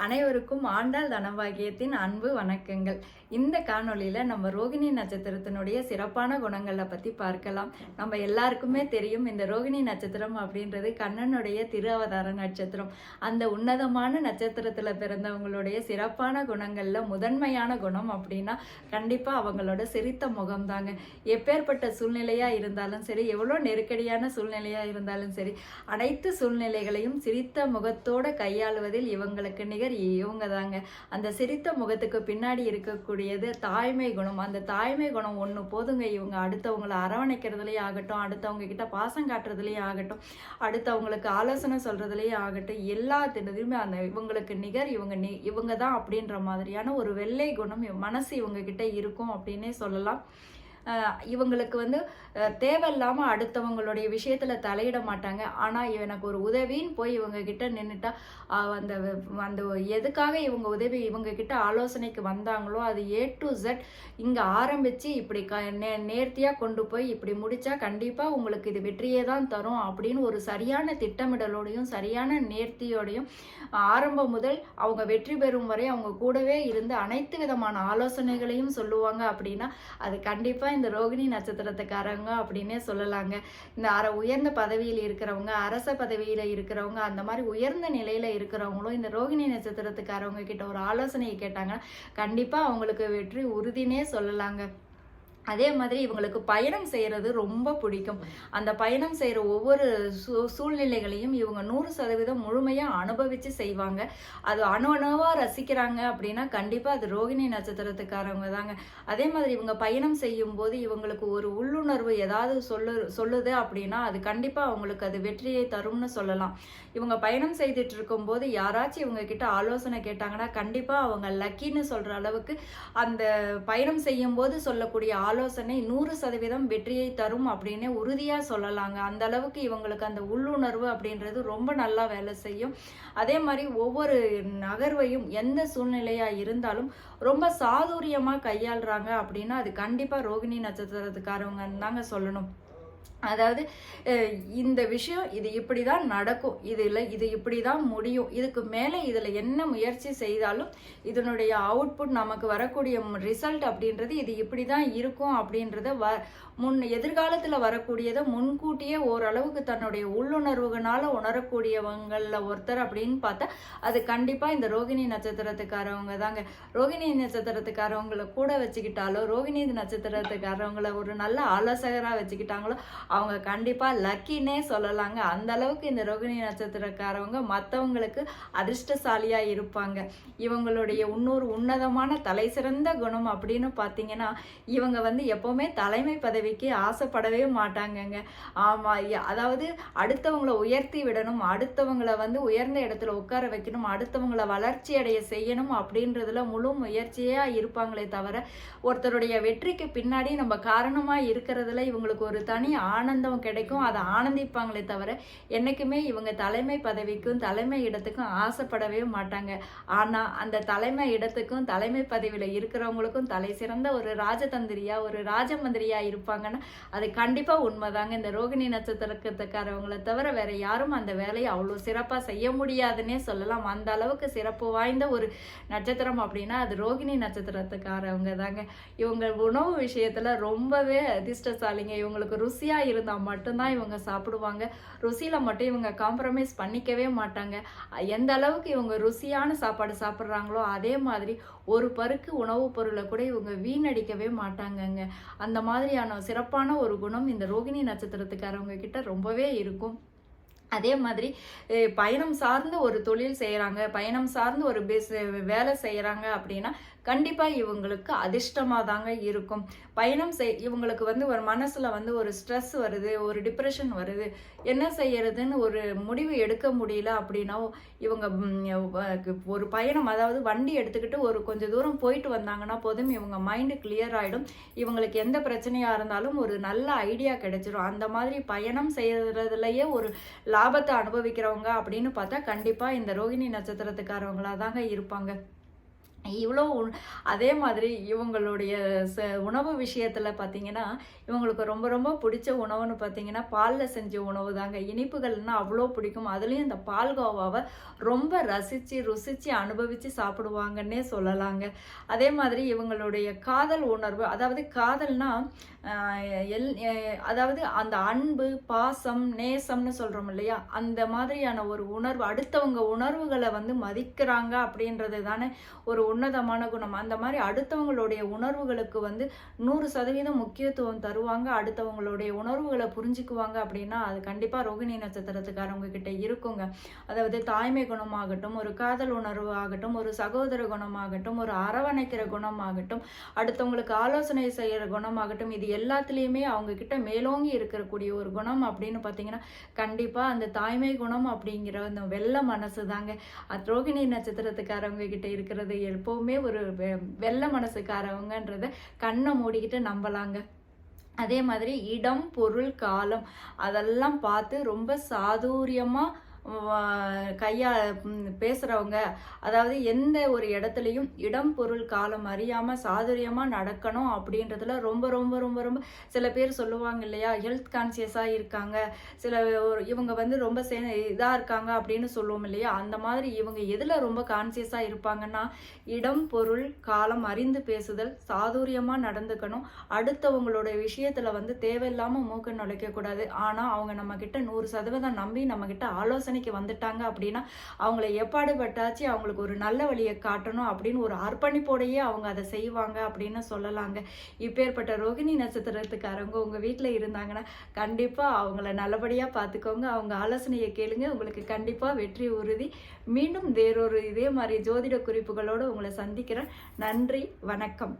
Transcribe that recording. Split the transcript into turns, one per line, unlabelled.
அனைவருக்கும் ஆண்டாள் தனபாகியத்தின் அன்பு வணக்கங்கள். இந்த காணொளியில நம்ம ரோகிணி நட்சத்திரத்தினுடைய சிறப்பான குணங்களை பத்தி பார்க்கலாம். நம்ம எல்லாருக்குமே தெரியும், இந்த ரோகிணி நட்சத்திரம் அப்படின்றது கண்ணனுடைய திரு அவதார நட்சத்திரம். அந்த உன்னதமான நட்சத்திரத்துல பிறந்தவங்களுடைய சிறப்பான குணங்கள்ல முதன்மையான குணம் அப்படின்னா கண்டிப்பா அவங்களோட சிரித்த முகம் தாங்க. எப்பேற்பட்ட சூழ்நிலையா இருந்தாலும் சரி, எவ்வளோ நெருக்கடியான சூழ்நிலையா இருந்தாலும் சரி, அனைத்து சூழ்நிலைகளையும் சிரித்த முகத்தோட கையாளுவதில் இவங்களுக்கு நிகர் இவங்க தாங்க. அந்த சிரித்த முகத்துக்கு பின்னாடி இருக்கக்கூடியது தாய்மை குணம். அந்த தாய்மை குணம் ஒன்று போதுங்க. இவங்க அடுத்தவங்களை அரவணைக்கிறதுலேயே ஆகட்டும், அடுத்தவங்க கிட்ட பாசம் காட்டுறதுலேயே ஆகட்டும், அடுத்தவங்களுக்கு ஆலோசனை சொல்றதுலேயே ஆகட்டும், எல்லாத்தினதுமே அந்த இவங்களுக்கு நிகர் இவங்க தான் அப்படின்ற மாதிரியான ஒரு வெள்ளை குணம் மனசு இவங்க கிட்ட இருக்கும் அப்படின்னே சொல்லலாம். இவங்களுக்கு தேவையில்லாமல் அடுத்தவங்களுடைய விஷயத்தில் தலையிட மாட்டாங்க. ஆனால் எனக்கு ஒரு உதவின்னு போய் இவங்க கிட்ட நின்றுட்டா அந்த அந்த எதுக்காக இவங்க உதவி இவங்க கிட்ட ஆலோசனைக்கு வந்தாங்களோ அது A to Z இங்கே ஆரம்பித்து இப்படி நேர்த்தியாக கொண்டு போய் இப்படி முடித்தா கண்டிப்பாக உங்களுக்கு இது வெற்றியே தான் தரும் அப்படின்னு ஒரு சரியான திட்டமிடலோடையும் சரியான நேர்த்தியோடையும் ஆரம்பம் முதல் அவங்க வெற்றி பெறும் வரை அவங்க கூடவே இருந்து அனைத்து விதமான ஆலோசனைகளையும் சொல்லுவாங்க. அப்படின்னா அது கண்டிப்பாக இந்த ரோகிணி நட்சத்திரத்துக்காரங்க அப்படின்னே சொல்லலாங்க. இந்த உயர்ந்த பதவியில் இருக்கிறவங்க, அரச பதவியில் இருக்கிறவங்க, அந்த மாதிரி உயர்ந்த நிலையில் இருக்கிறவங்களும் இந்த ரோகிணி நட்சத்திரத்துக்காரவங்க கிட்ட ஒரு ஆலோசனையை கேட்டாங்கன்னா கண்டிப்பாக அவங்களுக்கு வெற்றி உறுதினே சொல்லலாங்க. அதே மாதிரி இவங்களுக்கு பயணம் செய்கிறது ரொம்ப பிடிக்கும். அந்த பயணம் செய்கிற ஒவ்வொரு சூழ்நிலைகளையும் இவங்க 100% முழுமையாக அனுபவித்து செய்வாங்க. அது அணுவாக ரசிக்கிறாங்க அப்படின்னா கண்டிப்பாக அது ரோகிணி நட்சத்திரத்துக்காரவங்க தாங்க. அதே மாதிரி இவங்க பயணம் செய்யும் போது இவங்களுக்கு ஒரு உள்ளுணர்வு ஏதாவது சொல்லுது அப்படின்னா அது கண்டிப்பாக அவங்களுக்கு அது வெற்றியை தரும்னு சொல்லலாம். இவங்க பயணம் செய்துட்டு இருக்கும்போது யாராச்சும் இவங்க கிட்ட ஆலோசனை கேட்டாங்கன்னா கண்டிப்பாக அவங்க லக்கின்னு சொல்கிற அளவுக்கு அந்த பயணம் செய்யும் போது சொல்லக்கூடிய ஆலோசனை 100% வெற்றியை தரும் அப்படின்னு உறுதியாக சொல்லலாங்க. அந்த அளவுக்கு இவங்களுக்கு அந்த உள்ளுணர்வு அப்படின்றது ரொம்ப நல்லா வேலை செய்யும். அதே மாதிரி ஒவ்வொரு நகர்வையும் எந்த சூழ்நிலையாக இருந்தாலும் ரொம்ப சாதுரியமாக கையாளுறாங்க அப்படின்னா அது கண்டிப்பாக ரோகிணி நட்சத்திரத்துக்காரவங்க தாங்க சொல்லணும். அதாவது இந்த விஷயம் இது இப்படி தான் நடக்கும், இது இப்படி தான் முடியும், இதுக்கு மேலே இதில் என்ன முயற்சி செய்தாலும் இதனுடைய அவுட்புட் நமக்கு வரக்கூடிய ரிசல்ட் அப்படின்றது இது இப்படி தான் இருக்கும் அப்படின்றத எதிர்காலத்தில் வரக்கூடியதை முன்கூட்டியே ஓரளவுக்கு தன்னுடைய உள்ளுணர்வுகளால் உணரக்கூடியவங்களில் ஒருத்தர் அப்படின்னு பார்த்தா அது கண்டிப்பாக இந்த ரோகிணி நட்சத்திரத்துக்காரவங்க தாங்க. ரோகிணி நட்சத்திரத்துக்காரவங்களை கூட வச்சுக்கிட்டாலோ, ரோகிணி நட்சத்திரத்துக்காரவங்களை ஒரு நல்ல ஆலோசகராக வச்சுக்கிட்டாங்களோ அவங்க கண்டிப்பாக லக்கின்னே சொல்லலாங்க. அந்த அளவுக்கு இந்த ரோகிணி நட்சத்திரக்காரவங்க மற்றவங்களுக்கு அதிர்ஷ்டசாலியாக இருப்பாங்க. இவங்களுடைய இன்னொரு உன்னதமான தலை சிறந்த குணம் அப்படின்னு பார்த்தீங்கன்னா இவங்க எப்போவுமே தலைமை பதவிக்கு ஆசைப்படவே மாட்டாங்கங்க. ஆமாம், அதாவது அடுத்தவங்களை உயர்த்தி விடணும், அடுத்தவங்களை உயர்ந்த இடத்துல உட்கார வைக்கணும், அடுத்தவங்களை வளர்ச்சி அடைய செய்யணும் அப்படின்றதுல முழு முயற்சியாக இருப்பாங்களே தவிர ஒருத்தருடைய வெற்றிக்கு பின்னாடி நம்ம காரணமாக இருக்கிறதுல இவங்களுக்கு ஒரு தனி ஆனந்தம் கிடைக்கும். அதை ஆனந்திப்பாங்களே தவிர என்னைக்குமே இவங்க தலைமை பதவிக்கும் தலைமை இடத்துக்கும் ஆசைப்படவே மாட்டாங்க. ஆனால் அந்த தலைமை இடத்துக்கும் தலைமை பதவியில் இருக்கிறவங்களுக்கும் தலை சிறந்த ஒரு ராஜதந்திரியா ஒரு ராஜமந்திரியா இருப்பாங்கன்னா அது கண்டிப்பாக உண்மைதாங்க. இந்த ரோகிணி நட்சத்திரத்துக்காரவங்களை தவிர வேற யாரும் அந்த வேலையை அவ்வளோ சிறப்பாக செய்ய முடியாதுன்னே சொல்லலாம். அந்த அளவுக்கு சிறப்பு வாய்ந்த ஒரு நட்சத்திரம் அப்படின்னா அது ரோகிணி நட்சத்திரத்துக்காரவங்க தாங்க. இவங்க உணவு விஷயத்தில் ரொம்பவே அதிர்ஷ்டசாலிங்க. இவங்களுக்கு ருசியாக இருந்தால் மட்டும்தான் இவங்க சாப்பிடுவாங்க. ருசியில் மட்டும் இவங்க காம்ப்ரமைஸ் பண்ணிக்கவே மாட்டாங்க. எந்த அளவுக்கு இவங்க ருசியான சாப்பாடு சாப்பிட்றாங்களோ அதே மாதிரி ஒரு பருக்கு உணவுப் பொருளை கூட இவங்க வீணடிக்கவே மாட்டாங்கங்க. அந்த மாதிரியான சிறப்பான ஒரு குணம் இந்த ரோகிணி நட்சத்திரத்துக்காரவங்க கிட்ட ரொம்பவே இருக்கும். அதே மாதிரி பயணம் சார்ந்த ஒரு தொழில் செய்கிறாங்க, பயணம் சார்ந்து ஒரு வேலை செய்கிறாங்க அப்படின்னா கண்டிப்பாக இவங்களுக்கு அதிர்ஷ்டமாக தாங்க இருக்கும். பயணம் இவங்களுக்கு ஒரு மனசில் ஒரு ஸ்ட்ரெஸ் வருது, ஒரு டிப்ரெஷன் வருது, என்ன செய்யறதுன்னு ஒரு முடிவு எடுக்க முடியல அப்படின்னா இவங்க ஒரு பயணம், அதாவது வண்டி எடுத்துக்கிட்டு ஒரு கொஞ்சம் தூரம் போயிட்டு வந்தாங்கன்னா போதும் இவங்க மைண்டு கிளியர் ஆகிடும். இவங்களுக்கு எந்த பிரச்சனையாக இருந்தாலும் ஒரு நல்ல ஐடியா கிடைச்சிடும். அந்த மாதிரி பயணம் செய்யறதுலயே ஒரு லாபத்தை அனுபவிக்கிறவங்க அப்படின்னு பார்த்தா கண்டிப்பாக இந்த ரோகிணி நட்சத்திரத்துக்காரவங்களா தாங்க இருப்பாங்க. இவ்வளோ அதே மாதிரி இவங்களுடைய உணவு விஷயத்தில் பார்த்தீங்கன்னா, இவங்களுக்கு ரொம்ப ரொம்ப பிடிச்ச உணவுன்னு பார்த்தீங்கன்னா, பாலில் செஞ்ச உணவு தாங்க. இனிப்புகள்னா அவ்வளோ பிடிக்கும். அதுலேயும் இந்த பால்கோவாவை ரொம்ப ரசித்து ருசித்து அனுபவித்து சாப்பிடுவாங்கன்னே சொல்லலாங்க. அதே மாதிரி இவங்களுடைய காதல் உணர்வு, அதாவது காதல்னா அதாவது அந்த அன்பு, பாசம், நேசம்னு சொல்கிறோம் இல்லையா, அந்த மாதிரியான ஒரு உணர்வு, அடுத்தவங்க உணர்வுகளை வந்து மதிக்கிறாங்க அப்படின்றது தானே ஒரு உன்னதமான குணம். அந்த மாதிரி அடுத்தவங்களுடைய உணர்வுகளுக்கு வந்து 100% முக்கியத்துவம் தருவாங்க. அடுத்தவங்களுடைய உணர்வுகளை புரிஞ்சுக்குவாங்க அப்படின்னா அது கண்டிப்பாக ரோகிணி நட்சத்திரத்துக்காரவங்க கிட்ட இருக்குங்க. அதாவது தாய்மை குணமாகட்டும், ஒரு காதல் உணர்வு ஆகட்டும், ஒரு சகோதர குணமாகட்டும், ஒரு அரவணைக்கிற குணமாகட்டும், அடுத்தவங்களுக்கு ஆலோசனை செய்கிற குணமாகட்டும், இது எல்லாத்துலேயுமே அவங்க கிட்ட மேலோங்கி இருக்கக்கூடிய ஒரு குணம் அப்படின்னு பார்த்தீங்கன்னா கண்டிப்பாக அந்த தாய்மை குணம் அப்படிங்கிற அந்த வெள்ளை மனசு தாங்க. ரோகிணி நட்சத்திரத்துக்காரவங்க கிட்ட இருக்கிறது எப்பவுமே ஒரு வெள்ளை மனசுக்காரவங்கன்றத கண்ணை மூடிக்கிட்டு நம்பலாங்க. அதே மாதிரி இடம், பொருள், காலம் அதெல்லாம் பார்த்து ரொம்ப சாதுரியமாக பேசுகிறவங்க. அதாவது எந்த ஒரு இடத்துலையும் இடம், பொருள், காலம் அறியாமல் சாதுரியமாக நடக்கணும் அப்படின்றதுல ரொம்ப ரொம்ப ரொம்ப ரொம்ப சில பேர் சொல்லுவாங்க இல்லையா, ஹெல்த் கான்சியஸாக இருக்காங்க, சில இவங்க வந்து ரொம்ப இதாக இருக்காங்க அப்படின்னு சொல்லுவோம் இல்லையா, அந்த மாதிரி இவங்க எதில் ரொம்ப கான்சியஸாக இருப்பாங்கன்னா, இடம், பொருள், காலம் அறிந்து பேசுதல், சாதுரியமாக நடந்துக்கணும், அடுத்தவங்களோட விஷயத்தில் வந்து தேவையில்லாமல் மூக்க நுழைக்கக்கூடாது. ஆனால் அவங்க நம்மக்கிட்ட 100% நம்பி நம்மக்கிட்ட ஆலோசனைக்கு வந்துட்டாங்க அப்படின்னா அவங்கள எப்பாடுபட்டாச்சு அவங்களுக்கு ஒரு நல்ல வழியை காட்டணும் அப்படின்னு ஒரு அர்ப்பணிப்போடையே அவங்க அதை செய்வாங்க அப்படின்னு சொல்லலாங்க. இப்பேற்பட்ட ரோகிணி நட்சத்திரத்துக்காரவங்க உங்கள் வீட்டில் இருந்தாங்கன்னா கண்டிப்பாக அவங்கள நல்லபடியாக பார்த்துக்கோங்க. அவங்க ஆலோசனையை கேளுங்க, உங்களுக்கு கண்டிப்பாக வெற்றி உறுதி. மீண்டும் வேறொரு இதே மாதிரி ஜோதிட குறிப்புகளோடு உங்களை சந்திக்கிறேன். நன்றி, வணக்கம்.